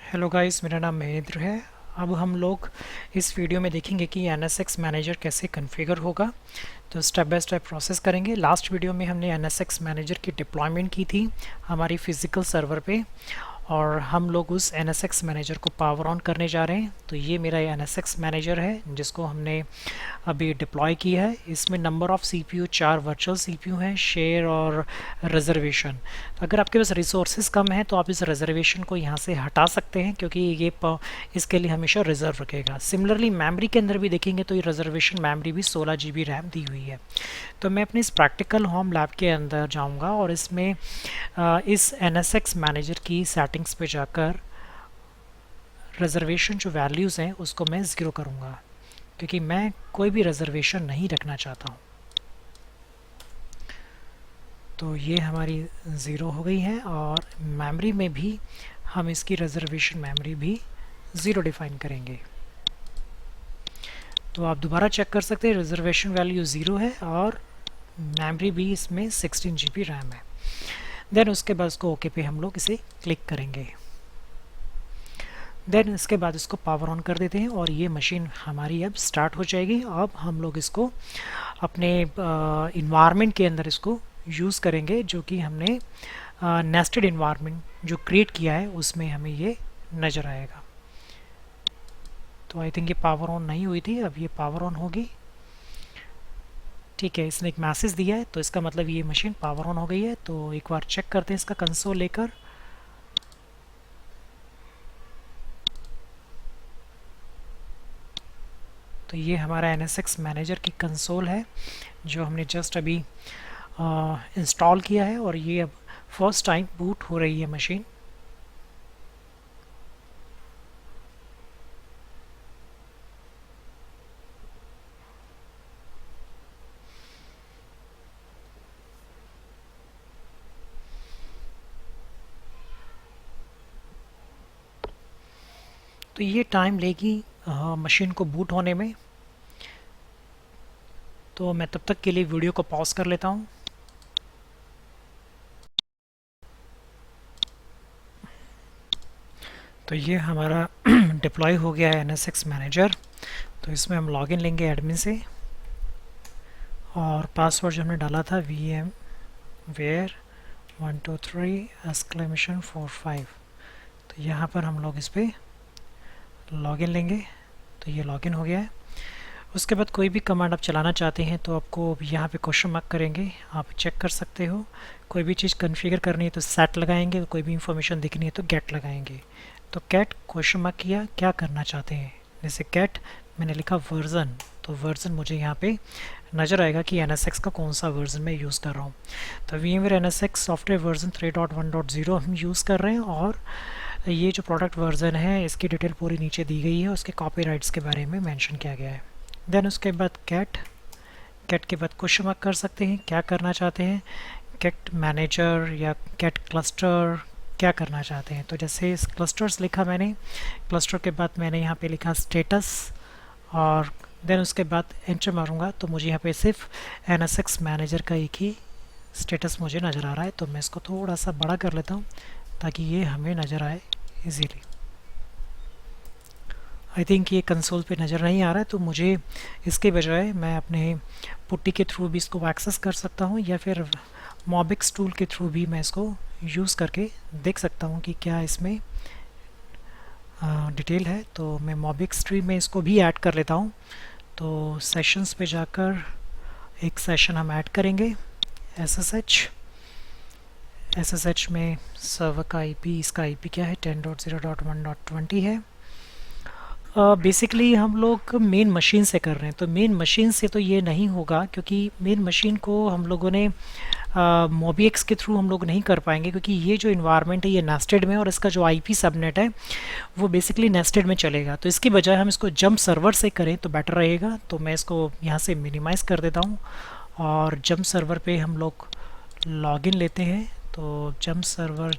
Hello guys, मेरा नाम महेंद्र है। अब हम लोग इस वीडियो में देखेंगे कि NSX मैनेजर कैसे कॉन्फ़िगर होगा। तो स्टेप बाय स्टेप प्रोसेस करेंगे। लास्ट वीडियो में हमने NSX मैनेजर की डिप्लॉयमेंट की थी हमारी फिज़िकल सर्वर पे, और हम लोग उस NSX मैनेजर को पावर ऑन करने जा रहे हैं। तो ये मेरा NSX मैनेजर है जिसको हमने अभी डिप्लॉय किया है। इसमें number of CPU 4 virtual CPU हैं, शेयर और रिजर्वेशन। तो अगर आपके पास रिसोर्सेज कम है तो आप इस रिजर्वेशन को यहाँ से हटा सकते हैं, क्योंकि ये इसके लिए हमेशा रिजर्व रखेगा। सिमिलरली मेमोरी के अंदर भी देखेंगे तो ये रिजर्वेशन मेमोरी भी 16 GB रैम दी हुई है। तो मैं अपने इस प्रैक्टिकल होम लैब के अंदर जाऊंगा और इसमें इस NSX मैनेजर की सेटिंग्स पे जाकर रिजर्वेशन जो वैल्यूज़ हैं उसको मैं ज़ीरो करूँगा, क्योंकि मैं कोई भी रिजर्वेशन नहीं रखना चाहता हूँ। तो ये हमारी ज़ीरो हो गई है, और मेमोरी में भी हम इसकी रिजर्वेशन मेमोरी भी ज़ीरो डिफाइन करेंगे। तो आप दोबारा चेक कर सकते हैं, रिजर्वेशन वैल्यू ज़ीरो है और मेमोरी भी इसमें 16 GB रैम है। देन उसके बाद उसको ओके पे हम लोग इसे क्लिक करेंगे। देन इसके बाद इसको पावर ऑन कर देते हैं और ये मशीन हमारी अब स्टार्ट हो जाएगी। अब हम लोग इसको अपने इन्वायरमेंट के अंदर इसको यूज़ करेंगे, जो कि हमने नेस्टेड इन्वायरमेंट जो क्रिएट किया है उसमें हमें ये नज़र आएगा। तो आई थिंक ये पावर ऑन नहीं हुई थी, अब ये पावर ऑन होगी। ठीक है, इसने एक मैसेज दिया है तो इसका मतलब ये मशीन पावर ऑन हो गई है। तो एक बार चेक करते हैं इसका कंसोल लेकर। तो ये हमारा NSX मैनेजर की कंसोल है जो हमने जस्ट अभी इंस्टॉल किया है, और ये अब फर्स्ट टाइम बूट हो रही है मशीन। तो ये टाइम लेगी मशीन को बूट होने में। तो मैं तब तक के लिए वीडियो को पॉज कर लेता हूँ। तो ये हमारा डिप्लॉय हो गया है NSX मैनेजर। तो इसमें हम लॉगिन लेंगे एडमिन से, और पासवर्ड जो हमने डाला था VMware123!45। तो यहाँ पर हम लोग इस पर लॉगिन लेंगे। तो ये लॉगिन हो गया है। उसके बाद कोई भी कमांड आप चलाना चाहते हैं तो आपको यहाँ पे क्वेश्चन मार्क करेंगे, आप चेक कर सकते हो। कोई भी चीज़ कॉन्फ़िगर करनी है तो सेट लगाएंगे, कोई भी इंफॉर्मेशन दिखनी है तो गेट लगाएंगे। तो कैट क्वेश्चन मार्क किया, क्या करना चाहते हैं। जैसे कैट मैंने लिखा वर्ज़न, तो वर्ज़न मुझे यहाँ पे नज़र आएगा कि NSX का कौन सा वर्ज़न मैं यूज़ कर रहा हूँ। तो VMware NSX सॉफ्टवेयर वर्ज़न 3.1.0 हम यूज़ कर रहे हैं, और ये जो प्रोडक्ट वर्ज़न है इसकी डिटेल पूरी नीचे दी गई है, उसके कॉपीराइट्स के बारे में मेंशन किया गया है। देन उसके बाद कैट के बाद क्वेश्चन मार्क कर सकते हैं, क्या करना चाहते हैं। कैट मैनेजर या कैट क्लस्टर क्या करना चाहते हैं। तो जैसे इस क्लस्टर्स लिखा मैंने, क्लस्टर के बाद मैंने यहाँ पे लिखा स्टेटस, और देन उसके बाद एंटर मारूंगा तो मुझे यहाँ पे सिर्फ NSX मैनेजर का एक ही स्टेटस मुझे नज़र आ रहा है। तो मैं इसको थोड़ा सा बड़ा कर लेता हूँ ताकि ये हमें नज़र आए इजीली। आई थिंक ये कंसोल पे नज़र नहीं आ रहा है, तो मुझे इसके बजाय मैं अपने पुट्टी के थ्रू भी इसको एक्सेस कर सकता हूँ, या फिर मॉबिक्स टूल के थ्रू भी मैं इसको यूज़ करके देख सकता हूँ कि क्या इसमें डिटेल है। तो मैं मॉबिक्स ट्री में इसको भी ऐड कर लेता हूँ। तो सेशंस पे जाकर एक सेशन हम ऐड करेंगे, SSH में सर्वर का IP, इसका IP क्या है 10.0.1.20 है। बेसिकली हम लोग मेन मशीन से कर रहे हैं, तो मेन मशीन से तो ये नहीं होगा, क्योंकि मेन मशीन को हम लोगों ने मोबीएक्स के थ्रू हम लोग नहीं कर पाएंगे, क्योंकि ये जो इन्वायरमेंट है ये नेस्टेड में, और इसका जो IP सबनेट है वो बेसिकली नेस्टेड में चलेगा। तो इसकी बजाय हम इसको जंप सर्वर से करें तो बेटर रहेगा। तो मैं इसको यहाँ से मिनिमाइज़ कर देता हूँ, और जंप सर्वर पे हम लोग लॉगिन लेते हैं। तो जंप सर्वर,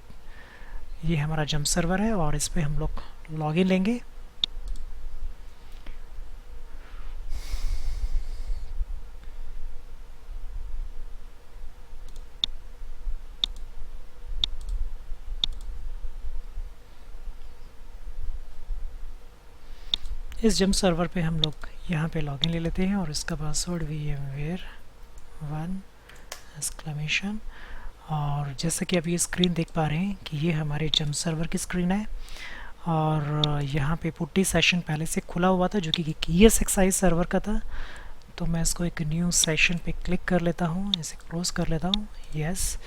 ये हमारा जंप सर्वर है, और इस पर हम लोग लॉगिन लेंगे। इस जंप सर्वर पे हम लोग यहाँ पे लॉगिन ले लेते हैं और इसका पासवर्ड VMware1 एक्सक्लेमेशन। और जैसा कि आप ये स्क्रीन देख पा रहे हैं कि ये हमारे जंप सर्वर की स्क्रीन है और यहाँ पे पुट्टी सेशन पहले से खुला हुआ था जो कि ESXi सर्वर का था। तो मैं इसको एक न्यू सेशन पे क्लिक कर लेता हूँ, इसे क्लोज कर लेता हूँ, यस।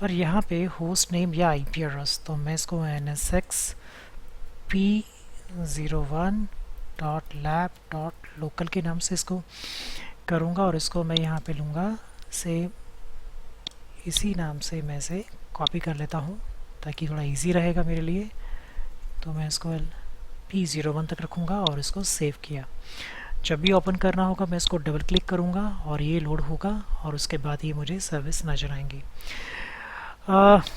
और यहाँ पे होस्ट नेम या IP एड्रेस, तो मैं इसको nsxp01.lab.local के नाम से इसको करूँगा और इसको मैं यहाँ पे लूँगा से इसी नाम से मैं इसे कॉपी कर लेता हूँ ताकि थोड़ा इजी रहेगा मेरे लिए। तो मैं इसको P01 तक रखूँगा और इसको सेव किया। जब भी ओपन करना होगा मैं इसको डबल क्लिक करूँगा और ये लोड होगा और उसके बाद ये मुझे सर्विस नज़र आएंगी।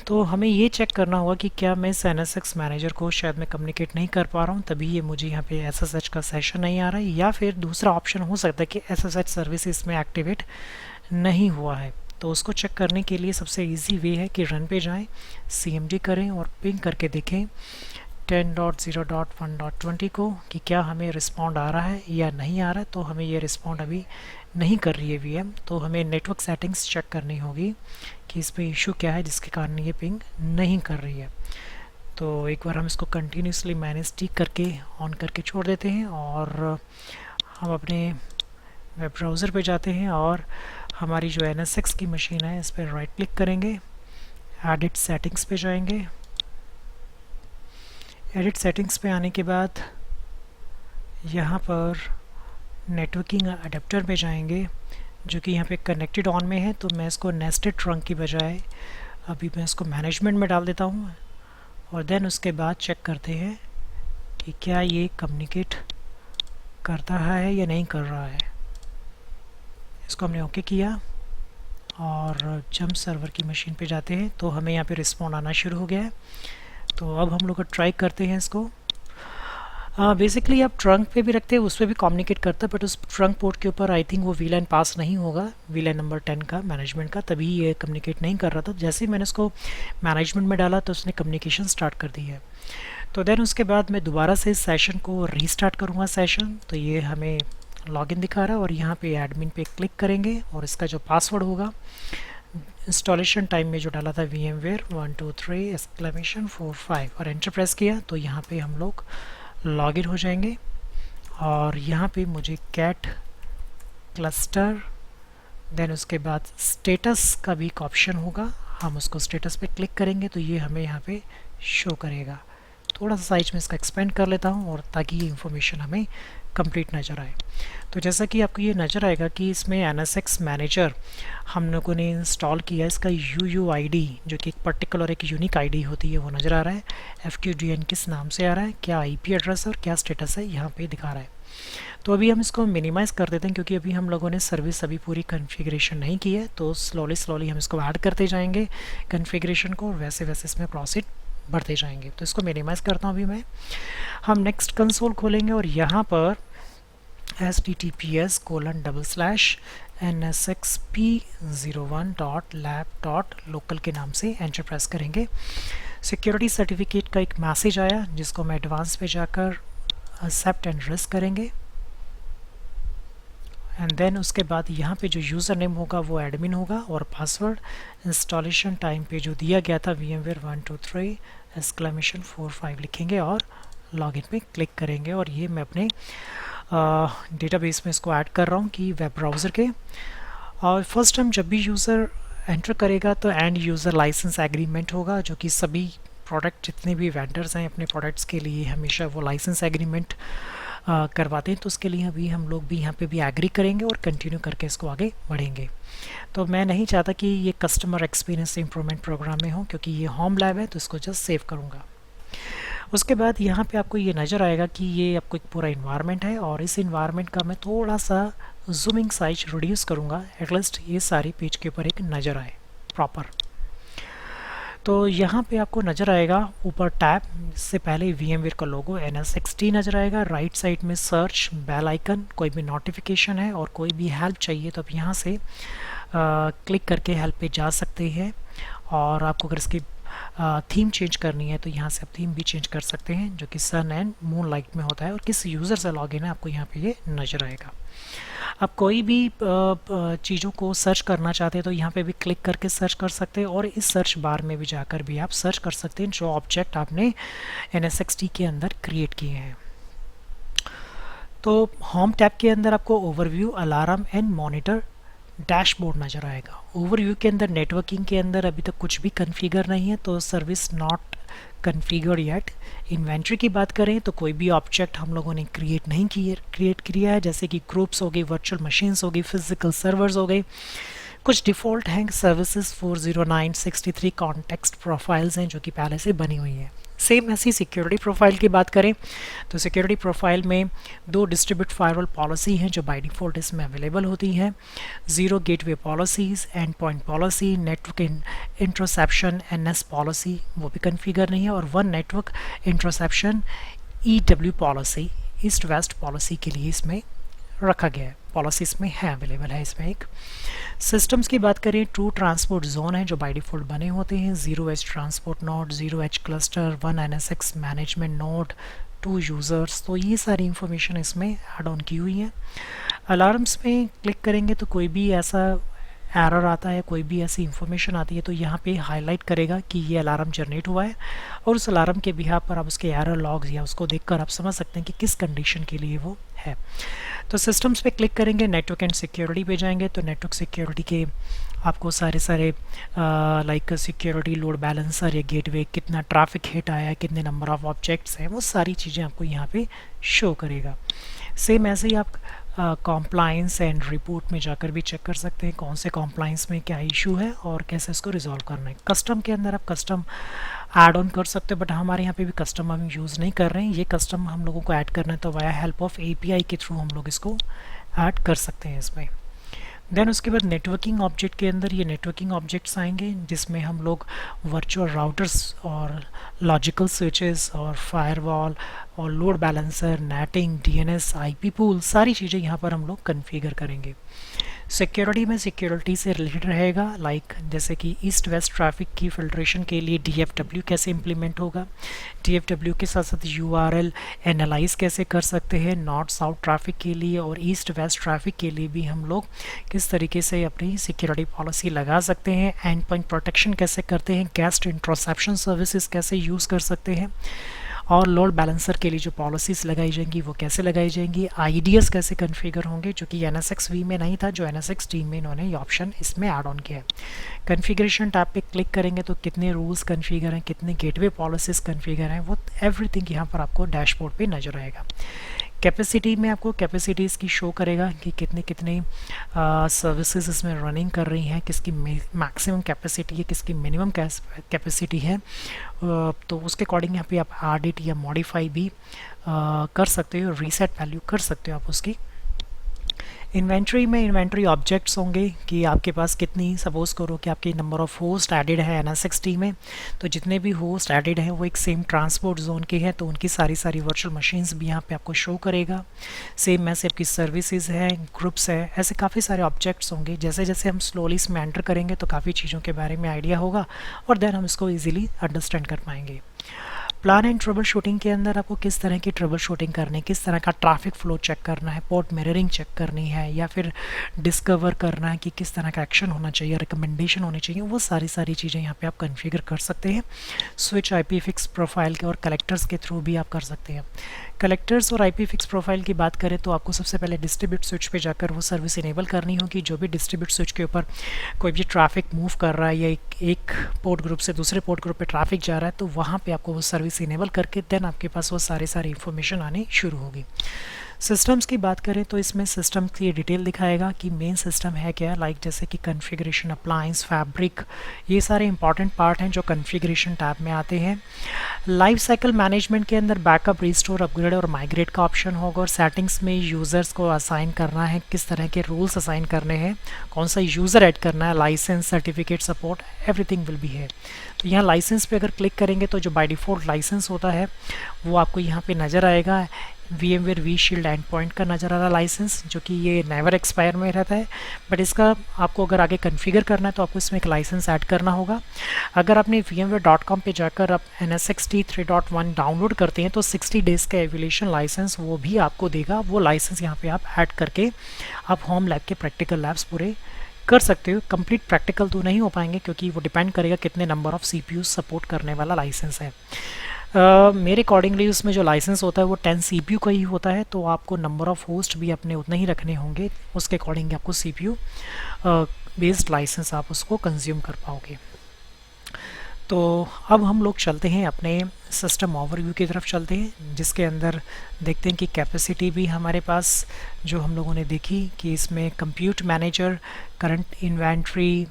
तो हमें ये चेक करना होगा कि क्या मैं इस NSX मैनेजर को शायद मैं कम्युनिकेट नहीं कर पा रहा हूँ, तभी ये मुझे यहाँ पे SSH का सेशन नहीं आ रहा है, या फिर दूसरा ऑप्शन हो सकता है कि SSH सर्विस इसमें एक्टिवेट नहीं हुआ है। तो उसको चेक करने के लिए सबसे इजी वे है कि रन पे जाएं, CMD करें और पिंग करके देखें 10.0.1.20 को कि क्या हमें रिस्पॉन्ड आ रहा है या नहीं आ रहा है। तो हमें ये रिस्पॉन्ड अभी नहीं कर रही है VM, तो हमें नेटवर्क सेटिंग्स चेक करनी होगी कि इस पर इशू क्या है जिसके कारण ये पिंग नहीं कर रही है। तो एक बार हम इसको कंटिन्यूसली मैनेज टी करके ऑन करके छोड़ देते हैं और हम अपने वेब ब्राउज़र पे जाते हैं और हमारी जो NSX की मशीन है इस पर राइट क्लिक करेंगे, एडिट सेटिंग्स पे जाएंगे। एडिट सेटिंग्स पे आने के बाद यहाँ पर नेटवर्किंग अडेप्टर पे जाएंगे जो कि यहाँ पे कनेक्टेड ऑन में है। तो मैं इसको नेस्टेड ट्रंक की बजाय अभी मैं इसको मैनेजमेंट में डाल देता हूँ और देन उसके बाद चेक करते हैं कि क्या ये कम्युनिकेट करता है या नहीं कर रहा है। इसको हमने ओके किया और जंप सर्वर की मशीन पे जाते हैं तो हमें यहाँ पे रिस्पॉन्ड आना शुरू हो गया है। तो अब हम लोग ट्राई करते हैं इसको। बेसिकली आप ट्रंक पे भी रखते हैं, उस पर भी कम्युनिकेट करता है, बट उस ट्रंक पोर्ट के ऊपर आई थिंक वो VLAN पास नहीं होगा, VLAN नंबर 10 का मैनेजमेंट का, तभी ये कम्युनिकेट नहीं कर रहा था। जैसे ही मैंने इसको मैनेजमेंट में डाला तो उसने कम्युनिकेशन स्टार्ट कर दी है। तो देन उसके बाद मैं दोबारा से इस सेशन को रीस्टार्ट करूँगा सेशन। तो ये हमें लॉगिन दिखा रहा है और यहाँ पे एडमिन पे क्लिक करेंगे और इसका जो पासवर्ड होगा इंस्टॉलेशन टाइम में जो डाला था VMware123!45 और एंटर प्रेस किया तो यहाँ पे हम लोग लॉगिन हो जाएंगे। और यहाँ पे मुझे कैट क्लस्टर, देन उसके बाद स्टेटस का भी एक ऑप्शन होगा, हम उसको स्टेटस पे क्लिक करेंगे तो ये हमें यहाँ पे शो करेगा। थोड़ा सा साइज में इसका एक्सपेंड कर लेता हूँ और ताकि ये इन्फॉर्मेशन हमें कंप्लीट नज़र आए। तो जैसा कि आपको ये नज़र आएगा कि इसमें NSX मैनेजर हम लोगों ने इंस्टॉल किया, इसका UUID जो कि एक पर्टिकुलर एक यूनिक ID होती है वो नज़र आ रहा है। FQDN किस नाम से आ रहा है, क्या IP एड्रेस और क्या स्टेटस है यहाँ पे दिखा रहा है। तो अभी हम इसको मिनिमाइज़ कर देते हैं क्योंकि अभी हम लोगों ने सर्विस अभी पूरी कन्फिग्रेशन नहीं की है। तो स्लोली हम इसको ऐड करते जाएंगे कन्फिग्रेशन को, वैसे वैसे इसमें प्रोसीड बढ़ते जाएंगे। तो इसको मिनिमाइज़ करता हूँ अभी मैं। हम नेक्स्ट कंसोल खोलेंगे और यहाँ पर https://nsxp01.lab.local के नाम से एंटर प्रेस करेंगे। सिक्योरिटी सर्टिफिकेट का एक मैसेज आया जिसको मैं एडवांस पे जाकर एक्सेप्ट एंड रिस्क करेंगे। एंड देन उसके बाद यहाँ पे जो यूज़र नेम होगा वो एडमिन होगा और पासवर्ड इंस्टॉलेशन टाइम पे जो दिया गया था VMware123!45 लिखेंगे और लॉगिन पे क्लिक करेंगे। और ये मैं अपने डेटाबेस में इसको ऐड कर रहा हूँ कि वेब ब्राउज़र के। और फर्स्ट टाइम जब भी यूज़र एंटर करेगा तो एंड यूज़र लाइसेंस एग्रीमेंट होगा जो कि सभी प्रोडक्ट जितने भी वेंडर्स हैं अपने प्रोडक्ट्स के लिए हमेशा वो लाइसेंस एग्रीमेंट करवाते हैं। तो उसके लिए अभी हम लोग भी यहाँ पे भी एग्री करेंगे और कंटिन्यू करके इसको आगे बढ़ेंगे। तो मैं नहीं चाहता कि ये कस्टमर एक्सपीरियंस इम्प्रूवमेंट प्रोग्राम में हो क्योंकि ये होम लैब है, तो इसको जस्ट सेव करूँगा। उसके बाद यहाँ पे आपको ये नज़र आएगा कि ये आपको एक पूरा इन्वायरमेंट है और इस इन्वायरमेंट का मैं थोड़ा सा जूमिंग साइज रिड्यूस करूँगा, एटलीस्ट ये सारी पेज के ऊपर एक नज़र आए प्रॉपर। तो यहाँ पे आपको नज़र आएगा ऊपर टैब से पहले VMware का लोगो NSXT नज़र आएगा, राइट साइड में सर्च, बेल आइकन, कोई भी नोटिफिकेशन है और कोई भी हेल्प चाहिए तो आप यहाँ से क्लिक करके हेल्प पे जा सकते हैं। और आपको अगर इसकी थीम चेंज करनी है तो यहाँ से आप थीम भी चेंज कर सकते हैं, जो कि सन एंड मून लाइट में होता है, और किस यूज़र से लॉगिन है आपको यहाँ पे ये नज़र आएगा। आप कोई भी चीज़ों को सर्च करना चाहते हैं तो यहाँ पे भी क्लिक करके सर्च कर सकते हैं, और इस सर्च बार में भी जाकर भी आप सर्च कर सकते हैं जो ऑब्जेक्ट आपने NSXT के अंदर क्रिएट किए हैं। तो होम टैब के अंदर आपको overview, alarm and monitor, dashboard नज़र आएगा। ओवरव्यू के अंदर नेटवर्किंग के अंदर अभी तक कुछ भी कन्फिगर नहीं है, तो service not configure yet. Inventory की बात करें तो कोई भी ऑब्जेक्ट हम लोगों ने क्रिएट किया है, जैसे कि ग्रुप्स हो गई, वर्चुअल मशीन्स हो गई, फिजिकल सर्वर्स हो गए। कुछ डिफ़ॉल्ट हैं सर्विसेज 40963 कॉन्टेक्स्ट प्रोफाइल्स हैं जो कि पहले से बनी हुई हैं। सेम ऐसी सिक्योरिटी प्रोफाइल की बात करें तो सिक्योरिटी प्रोफाइल में 2 डिस्ट्रीब्यूट फायरवॉल पॉलिसी हैं जो बाय डिफ़ॉल्ट इसमें अवेलेबल होती हैं। 0 gateway policies, and point policy, network interception NS policy वो भी कन्फिगर नहीं है, और 1 network interception EW policy, east west policy के लिए इसमें रखा गया है, पॉलिसी इसमें है, अवेलेबल है इसमें एक। सिस्टम्स की बात करें, 2 ट्रांसपोर्ट जोन है जो बाय डिफ़ॉल्ट बने होते हैं, 0H transport node, 0H cluster, 1 NSX management node, 2 users. तो ये सारी इंफॉर्मेशन इसमें ऐड ऑन की हुई है। अलार्म्स में क्लिक करेंगे तो कोई भी ऐसा एरर आता है, कोई भी ऐसी इंफॉर्मेशन आती है तो यहाँ पे हाईलाइट करेगा कि ये अलार्म जनरेट हुआ है, और उस अलार्म के बिहाफ पर आप उसके एरर लॉग्स या उसको देखकर आप समझ सकते हैं कि किस कंडीशन के लिए वो है। तो सिस्टम्स पे क्लिक करेंगे, नेटवर्क एंड सिक्योरिटी पे जाएंगे तो नेटवर्क सिक्योरिटी के आपको सारे लाइक सिक्योरिटी लोड बैलेंसर या गेटवे, कितना ट्रैफिक हिट आया है, कितने नंबर ऑफ ऑब्जेक्ट्स हैं, वो सारी चीज़ें आपको यहाँ पे शो करेगा। सेम ऐसे ही आप कॉम्प्लाइंस एंड रिपोर्ट में जाकर भी चेक कर सकते हैं कौन से कॉम्प्लाइंस में क्या इशू है और कैसे इसको रिजॉल्व करना है। कस्टम के अंदर आप कस्टम ऐड ऑन कर सकते हो, बट हमारे यहाँ पे भी कस्टम हम यूज़ नहीं कर रहे हैं। ये कस्टम हम लोगों को ऐड करना है तो वाया हेल्प ऑफ API के थ्रू हम लोग इसको ऐड कर सकते हैं इसमें। देन उसके बाद नेटवर्किंग ऑब्जेक्ट के अंदर ये नेटवर्किंग ऑब्जेक्ट्स आएंगे जिसमें हम लोग वर्चुअल राउटर्स और लॉजिकल स्विचेस और फायरवॉल और load balancer, netting, DNS, IP pool, सारी चीज़ें यहाँ पर हम लोग कन्फिगर करेंगे। सिक्योरिटी में सिक्योरिटी से रिलेटेड रहेगा, लाइक जैसे कि ईस्ट वेस्ट ट्रैफिक की फिल्ट्रेशन के लिए DFW कैसे इम्प्लीमेंट होगा, DFW के साथ साथ URL एनालाइज कैसे कर सकते हैं, नॉर्थ साउथ ट्रैफिक के लिए और ईस्ट वेस्ट ट्रैफिक के लिए भी हम लोग किस तरीके से अपनी सिक्योरिटी पॉलिसी लगा सकते हैं, एंड पॉइंट प्रोटेक्शन कैसे करते हैं, गेस्ट इंटरसेप्शन सर्विसेज कैसे यूज़ कर सकते हैं, और लोड बैलेंसर के लिए जो पॉलिसीज़ लगाई जाएंगी वो कैसे लगाई जाएंगी, IDS कैसे कन्फिगर होंगे जो कि NSX-V में नहीं था, जो NSX-T में इन्होंने ये ऑप्शन इसमें ऐड ऑन किया है। कन्फिगरेशन टैब पे क्लिक करेंगे तो कितने रूल्स कन्फिगर हैं, कितने गेटवे पॉलिसीज़ कन्फिगर हैं, वो एवरीथिंग यहाँ पर आपको डैशबोर्ड पे नज़र आएगा। कैपेसिटी में आपको कैपेसिटीज़ की शो करेगा कि कितने कितने सर्विसेज इसमें रनिंग कर रही हैं, किसकी मैक्सिमम कैपेसिटी है, किसकी मिनिमम कैपेसिटी है, तो उसके अकॉर्डिंग यहाँ पे आप एडिट या मॉडिफाई भी कर सकते हो, रीसेट वैल्यू कर सकते हो आप उसकी। इन्वेंट्री में इन्वेंट्री ऑब्जेक्ट्स होंगे कि आपके पास कितनी, सपोज़ करो कि आपके नंबर ऑफ होस्ट एडेड है NSX-T में, तो जितने भी होस्ट एडेड हैं वो एक सेम ट्रांसपोर्ट जोन के हैं तो उनकी सारी वर्चुअल मशीन्स भी यहाँ पे आपको शो करेगा। सेम ऐसे आपकी सर्विसेज है, ग्रुप्स है, ऐसे काफ़ी सारे ऑब्जेक्ट्स होंगे। जैसे जैसे हम स्लोली इसमें एंटर करेंगे तो काफ़ी चीज़ों के बारे में आइडिया होगा और देन हम इसको ईजिली अंडरस्टैंड कर पाएंगे। प्लान एंड ट्रबल शूटिंग के अंदर आपको किस तरह की ट्रबल शूटिंग करनी है, किस तरह का ट्रैफिक फ्लो चेक करना है, पोर्ट मिररिंग चेक करनी है, या फिर डिस्कवर करना है कि किस तरह का एक्शन होना चाहिए, रिकमेंडेशन होनी चाहिए, वो सारी चीज़ें यहाँ पे आप कॉन्फ़िगर कर सकते हैं। स्विच IP फिक्स प्रोफाइल के और कलेक्टर्स के थ्रू भी आप कर सकते हैं। कलेक्टर्स और IP फिक्स प्रोफाइल की बात करें तो आपको सबसे पहले डिस्ट्रीब्यूट स्विच पे जाकर वो सर्विस इनेबल करनी होगी। जो भी डिस्ट्रीब्यूट स्विच के ऊपर कोई भी ट्रैफिक मूव कर रहा है या एक पोर्ट ग्रुप से दूसरे पोर्ट ग्रुप पे ट्रैफिक जा रहा है तो वहाँ पे आपको वो सर्विस इनेबल करके देन आपके पास वो सारी इंफॉर्मेशन आनी शुरू होगी। सिस्टम्स की बात करें तो इसमें सिस्टम की डिटेल दिखाएगा कि मेन सिस्टम है क्या, लाइक जैसे कि कॉन्फ़िगरेशन, अप्लायंस, फैब्रिक, ये सारे इंपॉर्टेंट पार्ट हैं जो कॉन्फ़िगरेशन टैब में आते हैं। लाइफ साइकिल मैनेजमेंट के अंदर बैकअप, रिस्टोर, अपग्रेड और माइग्रेट का ऑप्शन होगा, और सेटिंग्स में यूज़र्स को असाइन करना है, किस तरह के रूल्स असाइन करने हैं, कौन सा यूज़र ऐड करना है, license, certificate, support, everything will be है। तो यहाँ लाइसेंस पे अगर क्लिक करेंगे तो जो बाय डिफ़ॉल्ट लाइसेंस होता है वो आपको यहाँ पे नज़र आएगा। VMware vShield एंडपॉइंट का नज़र आ रहा लाइसेंस, जो कि ये नेवर एक्सपायर में रहता है, बट इसका आपको अगर आगे कॉन्फ़िगर करना है तो आपको इसमें एक लाइसेंस ऐड करना होगा। अगर आपने vmware.com पे जाकर आप NSXT 3.1 डाउनलोड करते हैं तो 60 डेज़ का एवोल्यूशन लाइसेंस वो भी आपको देगा। वो लाइसेंस यहाँ पे आप ऐड करके आप होम लैब के प्रैक्टिकल लैब्स पूरे कर सकते हो। कंप्लीट प्रैक्टिकल तो नहीं हो पाएंगे क्योंकि वो डिपेंड करेगा कितने नंबर ऑफ़ CPU सपोर्ट करने वाला लाइसेंस है। मेरे अकॉर्डिंगली उसमें जो लाइसेंस होता है वो 10 CPU का ही होता है, तो आपको नंबर ऑफ़ होस्ट भी अपने उतने ही रखने होंगे, उसके अकॉर्डिंग आपको CPU बेस्ड लाइसेंस आप उसको कंज्यूम कर पाओगे। तो अब हम लोग चलते हैं अपने सिस्टम ओवरव्यू की तरफ चलते हैं, जिसके अंदर देखते हैं कि कैपेसिटी भी हमारे पास जो हम लोगों ने देखी कि इसमें compute manager, current inventory,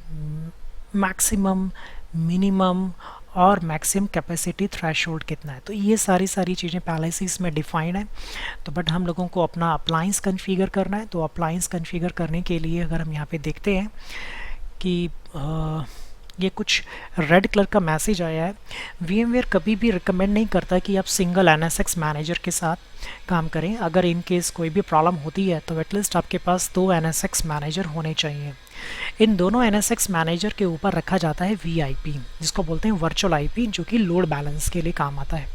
maximum, minimum और मैक्सिमम कैपेसिटी थ्रेशोल्ड कितना है, तो ये सारी चीज़ें पहले से इसमें डिफाइंड है। तो बट हम लोगों को अपना अप्लायंस कॉन्फ़िगर करना है, तो अप्लायंस कॉन्फ़िगर करने के लिए अगर हम यहाँ पे देखते हैं कि ये कुछ रेड कलर का मैसेज आया है। VMware कभी भी रिकमेंड नहीं करता कि आप सिंगल NSX मैनेजर के साथ काम करें। अगर इन केस कोई भी प्रॉब्लम होती है तो एटलीस्ट आपके पास 2 NSX मैनेजर होने चाहिए। इन दोनों NSX मैनेजर के ऊपर रखा जाता है VIP, जिसको बोलते हैं वर्चुअल IP, जो कि लोड बैलेंस के लिए काम आता है।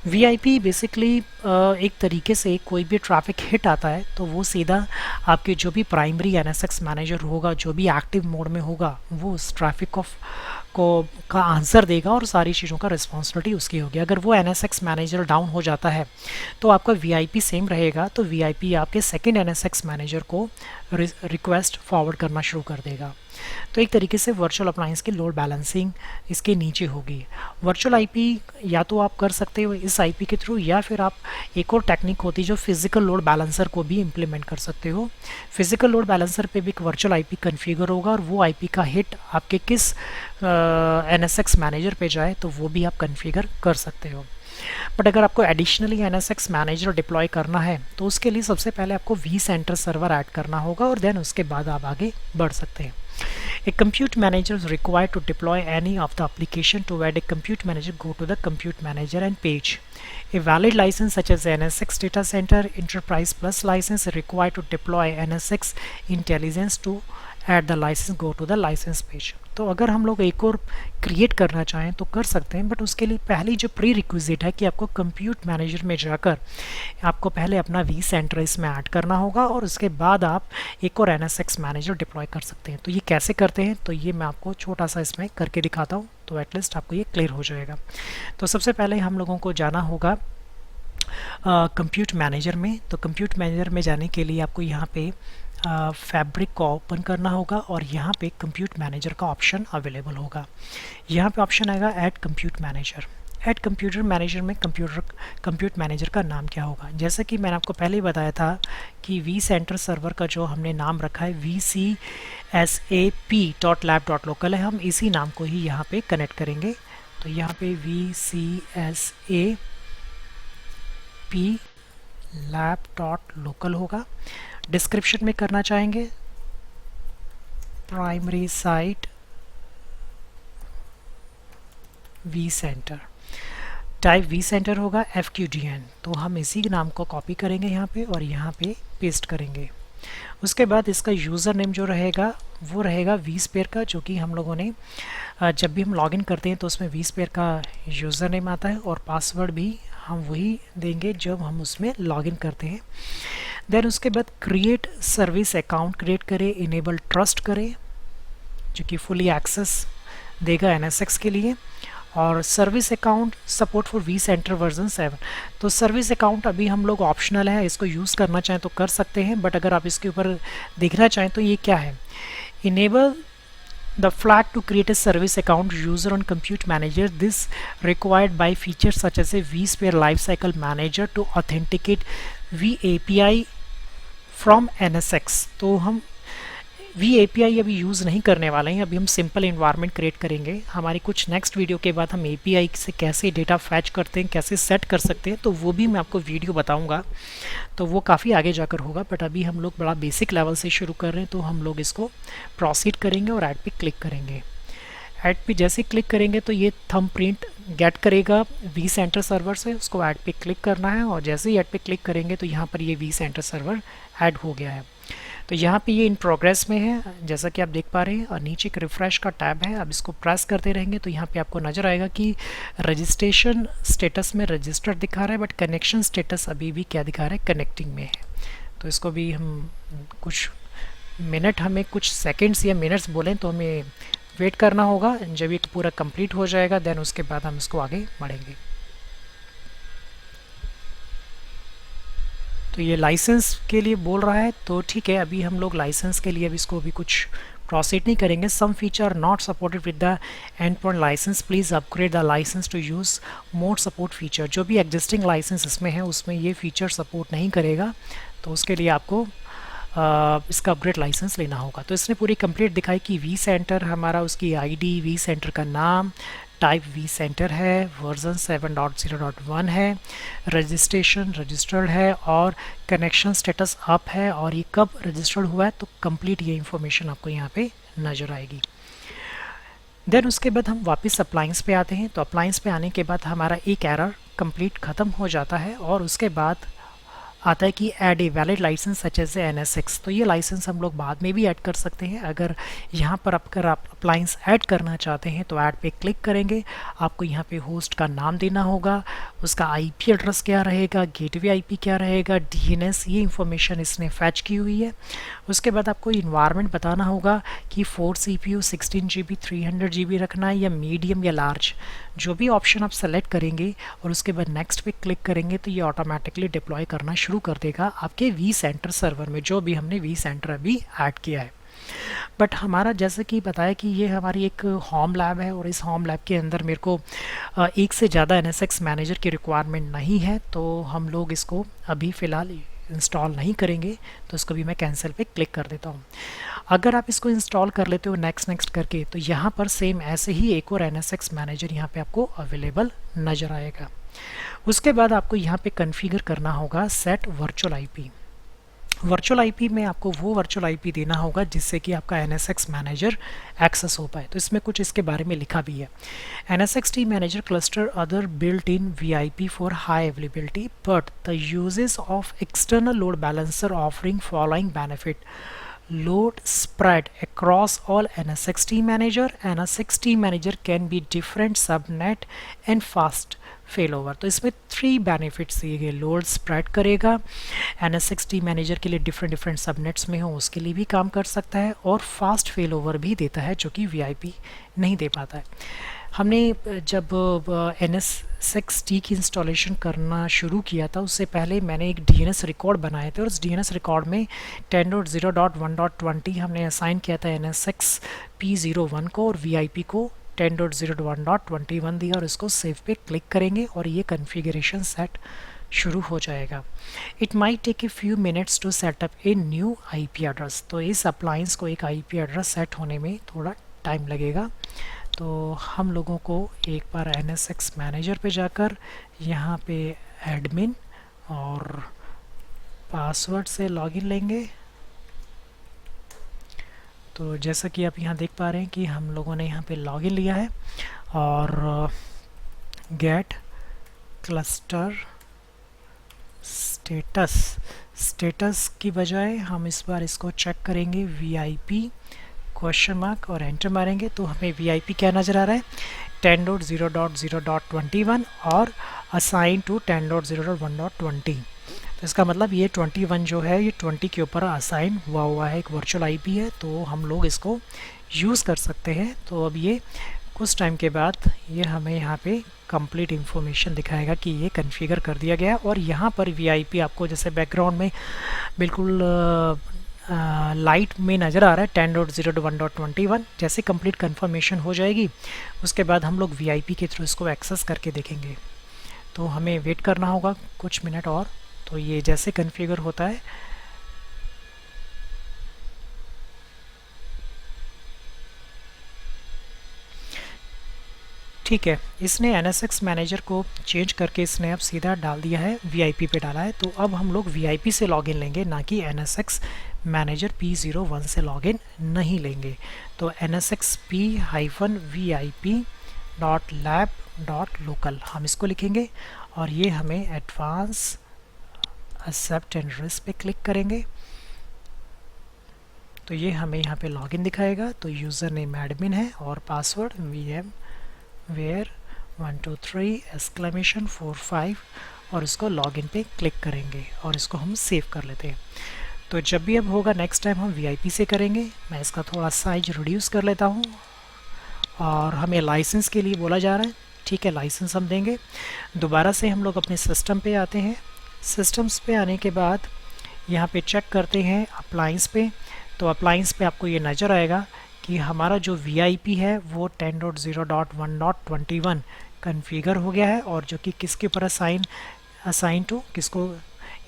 VIP बेसिकली एक तरीके से कोई भी ट्रैफिक हिट आता है तो वो सीधा आपके जो भी प्राइमरी NSX मैनेजर होगा, जो भी एक्टिव मोड में होगा, वो उस ट्रैफिक का आंसर देगा और सारी चीज़ों का रिस्पॉन्सिबिलिटी उसकी होगी। अगर वो NSX मैनेजर डाउन हो जाता है तो आपका VIP सेम रहेगा, तो VIP आपके सेकेंड NSX मैनेजर को रिक्वेस्ट फॉरवर्ड करना शुरू कर देगा। तो एक तरीके से वर्चुअल अप्लायंस की लोड बैलेंसिंग इसके नीचे होगी। वर्चुअल IP या तो आप कर सकते हो इस IP के थ्रू, या फिर आप एक और टेक्निक होती है जो फिजिकल लोड बैलेंसर को भी इम्प्लीमेंट कर सकते हो। फिजिकल लोड बैलेंसर पे भी एक वर्चुअल IP कॉन्फ़िगर होगा और वो IP का हिट आपके किस NSX मैनेजर पे जाए तो वो भी आप कॉन्फ़िगर कर सकते हो। बट अगर आपको एडिशनली NSX मैनेजर डिप्लॉय करना है तो उसके लिए सबसे पहले आपको vCenter सर्वर ऐड करना होगा और देन उसके बाद आप आगे बढ़ सकते हैं। A compute manager is required to deploy any of the application. To add a compute manager, go to the compute manager and page. A valid license such as NSX Data Center Enterprise Plus license is required to deploy NSX Intelligence. To add the license, go to the license page. तो अगर हम लोग एक और create करना चाहें तो कर सकते हैं, बट उसके लिए पहली जो प्री रिक्विजिट है कि आपको कंप्यूट मैनेजर में जाकर आपको पहले अपना vCenter इसमें ऐड करना होगा और उसके बाद आप एक और NSX मैनेजर डिप्लॉय कर सकते हैं। तो ये कैसे करते हैं तो ये मैं आपको छोटा सा इसमें करके दिखाता हूँ, तो एटलीस्ट आपको ये क्लियर हो जाएगा। तो सबसे पहले हम लोगों को जाना होगा कंप्यूट मैनेजर में। तो कंप्यूट मैनेजर में जाने के लिए आपको यहाँ पे फैब्रिक को ओपन करना होगा और यहाँ पे कंप्यूट मैनेजर का ऑप्शन अवेलेबल होगा। यहाँ पे ऑप्शन आएगा add compute manager. Add computer manager में कंप्यूट मैनेजर का नाम क्या होगा, जैसे कि मैंने आपको पहले ही बताया था कि vCenter सर्वर का जो हमने नाम रखा है vcsap.lab.local है, हम इसी नाम को ही यहाँ पे कनेक्ट करेंगे। तो यहाँ पे vcsap.lab.local होगा। डिस्क्रिप्शन में करना चाहेंगे primary site vCenter, type vCenter होगा FQDN, तो हम इसी नाम को कॉपी करेंगे यहाँ पे और यहाँ पे पेस्ट करेंगे। उसके बाद इसका यूज़र नेम जो रहेगा वो रहेगा vSphere का, जो कि हम लोगों ने जब भी हम लॉगिन करते हैं तो उसमें vSphere का यूज़र नेम आता है और पासवर्ड भी हम वही देंगे जब हम उसमें लॉगिन करते हैं। देन उसके बाद क्रिएट सर्विस अकाउंट क्रिएट करें, इनेबल ट्रस्ट करें जो कि फुली एक्सेस देगा NSX के लिए, और service account support for vCenter version 7। तो सर्विस अकाउंट अभी हम लोग ऑप्शनल है, इसको यूज़ करना चाहें तो कर सकते हैं, बट अगर आप इसके ऊपर देखना चाहें तो ये क्या है, enable the flag to create a service account user on compute manager. This required by features such as a vSphere lifecycle manager to authenticate vAPI from NSX। तो हम vAPI अभी यूज़ नहीं करने वाले हैं, अभी हम सिंपल इन्वायरमेंट क्रिएट करेंगे। हमारी कुछ नेक्स्ट वीडियो के बाद हम API से कैसे डेटा फैच करते हैं, कैसे सेट कर सकते हैं, तो वो भी मैं आपको वीडियो बताऊंगा, तो वो काफ़ी आगे जाकर होगा। बट अभी हम लोग बड़ा बेसिक लेवल से शुरू कर रहे हैं, तो हम लोग इसको प्रोसीड करेंगे और ऐड पे क्लिक करेंगे। ऐड पे जैसे क्लिक करेंगे तो ये थंब प्रिंट गेट करेगा vCenter सर्वर से, उसको ऐड पे क्लिक करना है और जैसे ही ऐड पे क्लिक करेंगे तो यहाँ पर ये vCenter सर्वर ऐड हो गया है। तो यहाँ पे ये इन प्रोग्रेस में है जैसा कि आप देख पा रहे हैं, और नीचे एक रिफ़्रेश का टैब है। अब इसको प्रेस करते रहेंगे तो यहाँ पे आपको नज़र आएगा कि रजिस्ट्रेशन स्टेटस में रजिस्टर्ड दिखा रहा है, बट कनेक्शन स्टेटस अभी भी क्या दिखा रहा है, कनेक्टिंग में है। तो इसको भी हम कुछ मिनट, हमें कुछ सेकेंड्स या मिनट्स बोलें तो हमें वेट करना होगा। जब ये पूरा कंप्लीट हो जाएगा देन उसके बाद हम इसको आगे बढ़ेंगे। तो ये लाइसेंस के लिए बोल रहा है, तो ठीक है, अभी हम लोग लाइसेंस के लिए अभी इसको भी कुछ प्रोसीड नहीं करेंगे। Some feature not supported with the end point license, please upgrade the license to use more support feature. जो भी एग्जिस्टिंग लाइसेंस इसमें है उसमें ये फीचर सपोर्ट नहीं करेगा, तो उसके लिए आपको इसका अपग्रेड लाइसेंस लेना होगा। तो इसने पूरी कंप्लीट दिखाई कि vCenter हमारा, उसकी आईडी, vCenter का नाम, टाइप vCenter है, वर्जन 7.0.1 है, रजिस्ट्रेशन रजिस्टर्ड है और कनेक्शन स्टेटस अप है, और ये कब रजिस्टर्ड हुआ है तो कंप्लीट ये इंफॉर्मेशन आपको यहाँ पे नज़र आएगी। देन उसके बाद हम वापस अप्लायंस पे आते हैं। तो अप्लायंस पे आने के बाद हमारा एक एरर कंप्लीट ख़त्म हो जाता है और उसके बाद आता है कि add a valid license such as NS6। तो ये लाइसेंस हम लोग बाद में भी ऐड कर सकते हैं। अगर यहाँ पर अगर आप अप्लायंस ऐड करना चाहते हैं तो ऐड पे क्लिक करेंगे, आपको यहाँ पे होस्ट का नाम देना होगा, उसका IP एड्रेस क्या रहेगा, गेटवे IP क्या रहेगा, DNS, ये इंफॉर्मेशन इसने फैच की हुई है। उसके बाद आपको इन्वायरमेंट बताना होगा कि 4 CPU 16 GB 300 GB रखना है या मीडियम या लार्ज, जो भी ऑप्शन आप सेलेक्ट करेंगे और उसके बाद नेक्स्ट पे क्लिक करेंगे तो ये ऑटोमेटिकली डिप्लॉय करना शुरू कर देगा आपके vCenter सर्वर में, जो भी हमने vCenter अभी ऐड किया है। बट हमारा जैसे कि बताया कि ये हमारी एक होम लैब है और इस होम लैब के अंदर मेरे को एक से ज़्यादा NSX मैनेजर की रिक्वायरमेंट नहीं है, तो हम लोग इसको अभी फ़िलहाल इंस्टॉल नहीं करेंगे। तो इसको भी मैं कैंसिल पे क्लिक कर देता हूँ। अगर आप इसको इंस्टॉल कर लेते हो नेक्स्ट नेक्स्ट करके तो यहाँ पर सेम ऐसे ही एक और NSX मैनेजर यहाँ पे आपको अवेलेबल नज़र आएगा। उसके बाद आपको यहाँ पे कॉन्फ़िगर करना होगा set virtual IP. Virtual IP में आपको वो वर्चुअल आईपी देना होगा जिससे कि आपका NSX मैनेजर एक्सेस हो पाए। तो इसमें कुछ इसके बारे में लिखा भी है। NSXT manager cluster other built in VIP for high availability but the uses of external load balancer offering following benefit load spread across all NSXT manager. NSXT manager can be different subnet and fast failover। तो इसमें 3 benefits ये load spread करेगा, NSXT manager के लिए different subnets में हो उसके लिए भी काम कर सकता है, और फास्ट फेल ओवर भी देता है जो कि VIP नहीं दे पाता है। हमने जब NSXT की इंस्टॉलेशन करना शुरू किया था उससे पहले मैंने एक DNS रिकॉर्ड बनाए थे और उस DNS रिकॉर्ड में 10.0.1.20 हमने असाइन किया था NSX P01 को और VIP को 10.0.1.21 दिया और इसको सेव पे क्लिक करेंगे और ये कॉन्फ़िगरेशन सेट शुरू हो जाएगा। It might take a few minutes to setup a new IP address. तो इस अप्लायंस को एक IP एड्रेस सेट होने में थोड़ा टाइम लगेगा। तो हम लोगों को एक बार NSX मैनेजर पे जाकर यहाँ पे एडमिन और पासवर्ड से लॉगिन लेंगे। तो जैसा कि आप यहाँ देख पा रहे हैं कि हम लोगों ने यहाँ पे लॉगिन लिया है और गेट क्लस्टर स्टेटस की बजाय हम इस बार इसको चेक करेंगे VIP क्वेश्चन मार्क और एंटर मारेंगे तो हमें VIP क्या नज़र आ रहा है 10.0.0.21 और असाइन टू 10.0.1.20। तो इसका मतलब ये 21 जो है ये 20 के ऊपर असाइन हुआ है, एक वर्चुअल IP है, तो हम लोग इसको यूज़ कर सकते हैं। तो अब ये कुछ टाइम के बाद ये हमें यहाँ पे कंप्लीट इन्फॉर्मेशन दिखाएगा कि ये कॉन्फ़िगर कर दिया गया और यहाँ पर VIP आपको जैसे बैकग्राउंड में बिल्कुल लाइट में नज़र आ रहा है 10.0.1.21। जैसे कंप्लीट कंफर्मेशन हो जाएगी उसके बाद हम लोग VIP के थ्रू इसको एक्सेस करके देखेंगे। तो हमें वेट करना होगा कुछ मिनट और। तो ये जैसे कॉन्फ़िगर होता है ठीक है, इसने NSX मैनेजर को चेंज करके इसने अब सीधा डाल दिया है, VIP पे डाला है। तो अब हम लोग VIP से लॉगिन लेंगे, ना कि NSX मैनेजर P01 से लॉगिन नहीं लेंगे। तो nsxp-vip.lab.local हम इसको लिखेंगे और ये हमें एडवांस एक्सेप्ट एंड रिस्क पे क्लिक करेंगे तो ये हमें यहाँ पे लॉगिन दिखाएगा। तो यूज़र नेम एडमिन है और पासवर्ड VMware 123!45 और इसको लॉगिन पे क्लिक करेंगे और इसको हम सेव कर लेते हैं। तो जब भी अब होगा नेक्स्ट टाइम हम VIP से करेंगे। मैं इसका थोड़ा साइज रिड्यूस कर लेता हूँ और हमें लाइसेंस के लिए बोला जा रहा है, ठीक है, लाइसेंस हम देंगे। दोबारा से हम लोग अपने सिस्टम पे आते हैं। सिस्टम्स पे आने के बाद यहाँ पे चेक करते हैं अप्लाइंस पे। तो अप्लाइंस पे आपको ये नज़र आएगा कि हमारा जो VIP है वो 10.0.1.21 कन्फिगर हो गया है और जो कि किसके ऊपर असाइन टू किसको,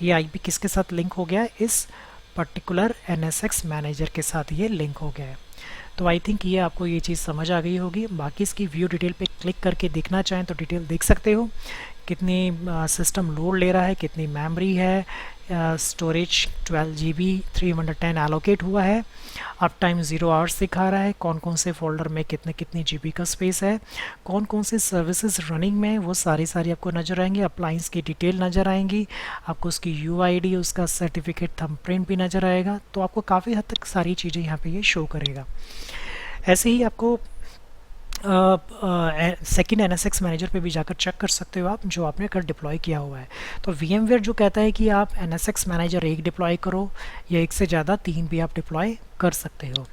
ये IP किसके साथ लिंक हो गया है, इस पर्टिकुलर NSX मैनेजर के साथ ये लिंक हो गया है। तो आई थिंक ये आपको ये चीज़ समझ आ गई होगी। बाकी इसकी व्यू डिटेल पे क्लिक करके देखना चाहें तो डिटेल देख सकते हो, कितनी सिस्टम लोड ले रहा है, कितनी मेमोरी है, स्टोरेज 12 GB 310 एलोकेट हुआ है, अप टाइम 0 आवर्स दिखा रहा है, कौन कौन से फोल्डर में कितनी GB का स्पेस है, कौन कौन से सर्विसेज रनिंग में है, वो सारी आपको नज़र आएंगी। अप्लाइंस की डिटेल नज़र आएंगी, आपको उसकी UID, उसका सर्टिफिकेट थंबप्रिंट भी नज़र आएगा। तो आपको काफ़ी हद तक सारी चीज़ें यहाँ पे ये शो करेगा। ऐसे ही आपको सेकेंड NSX मैनेजर पे भी जाकर चेक कर सकते हो आप, जो आपने कर डिप्लॉय किया हुआ है। तो VMware जो कहता है कि आप NSX मैनेजर एक डिप्लॉय करो या एक से ज़्यादा 3 भी आप डिप्लॉय कर सकते हो।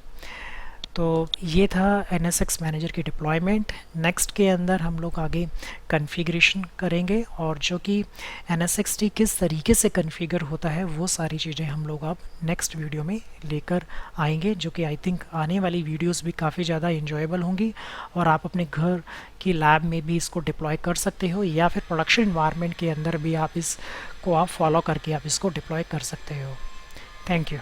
तो ये था NSX मैनेजर की डिप्लॉयमेंट। नेक्स्ट के अंदर हम लोग आगे कॉन्फ़िगरेशन करेंगे और जो कि NSXT किस तरीके से कॉन्फ़िगर होता है वो सारी चीज़ें हम लोग अब नेक्स्ट वीडियो में लेकर आएंगे, जो कि आई थिंक आने वाली वीडियोस भी काफ़ी ज़्यादा इंजॉयबल होंगी और आप अपने घर की लैब में भी इसको डिप्लॉय कर सकते हो या फिर प्रोडक्शन इन्वायरमेंट के अंदर भी आप इसको फॉलो करके आप इसको डिप्लॉय कर सकते हो। Thank you.